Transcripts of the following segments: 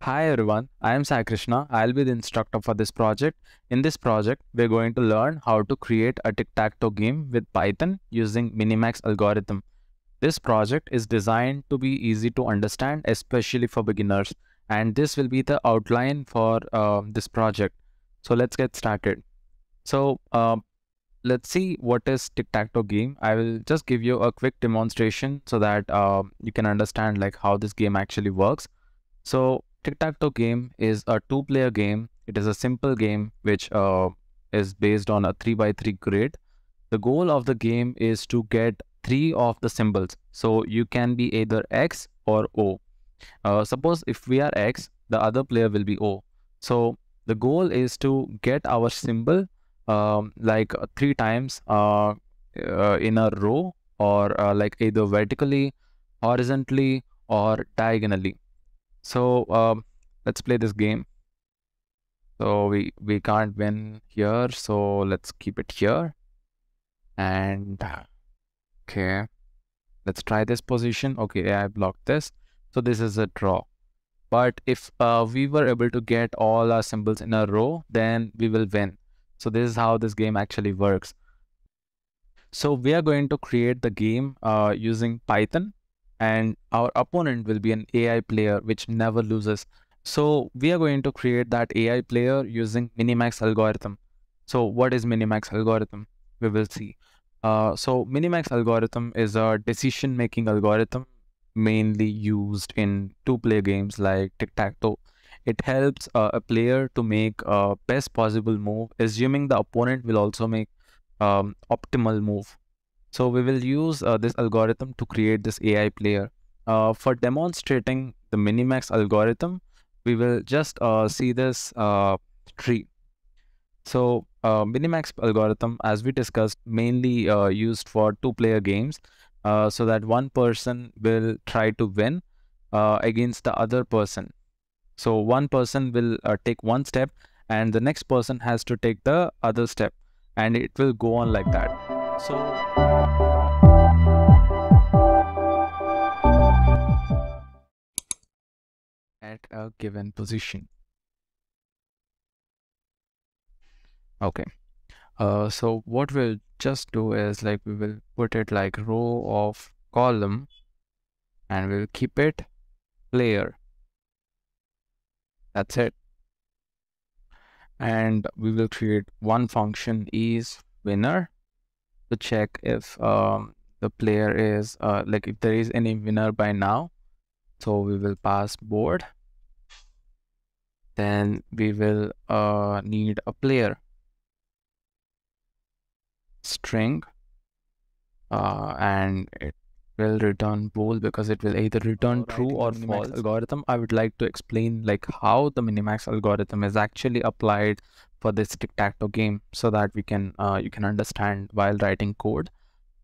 Hi everyone, I am Sai Krishna. I'll be the instructor for this project. In this project, we're going to learn how to create a tic-tac-toe game with Python using Minimax Algorithm. This project is designed to be easy to understand, especially for beginners. And this will be the outline for this project. So let's get started. So let's see what is tic-tac-toe game. I will just give you a quick demonstration so that you can understand like how this game actually works. So tic-tac-toe game is a two-player game. It is a simple game which is based on a 3 by 3 grid. The goal of the game is to get three of the symbols. So you can be either X or O. Suppose if we are X, the other player will be O. So the goal is to get our symbol like three times in a row or like either vertically, horizontally, or diagonally. So let's play this game. So we can't win here, so let's keep it here. And okay, let's try this position. Okay, I blocked this. So this is a draw. But if we were able to get all our symbols in a row, then we will win. So this is how this game actually works. So we are going to create the game using Python, and our opponent will be an AI player which never loses. So we are going to create that AI player using Minimax algorithm. So what is Minimax algorithm? We will see. So Minimax algorithm is a decision-making algorithm mainly used in two-player games like tic-tac-toe. It helps a player to make best possible move, assuming the opponent will also make optimal move. So we will use this algorithm to create this AI player. For demonstrating the Minimax algorithm, we will just see this tree. So Minimax algorithm, as we discussed, mainly used for two-player games, so that one person will try to win against the other person. So one person will take one step and the next person has to take the other step, and it will go on like that. So at a given position. Okay. So what we'll just do is like we will put it like row of column and we'll keep it player. That's it. And we will create one function is winner to check if the player is like if there is any winner by now. So we will pass board. Then we will need a player string and it will return bool because it will either return true or false. Algorithm, I would like to explain like how the Minimax algorithm is actually applied for this tic-tac-toe game so that we can you can understand while writing code.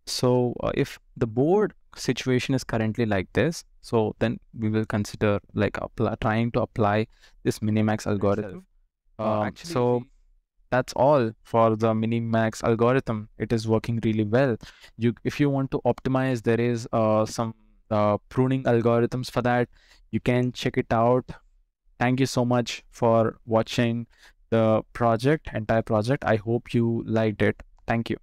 So if the board situation is currently like this, so then we will consider like trying to apply this Minimax algorithm. So that's all for the Minimax algorithm. It is working really well. If you want to optimize, there is some pruning algorithms for that. You can check it out. Thank you so much for watching the entire project. I hope you liked it. Thank you.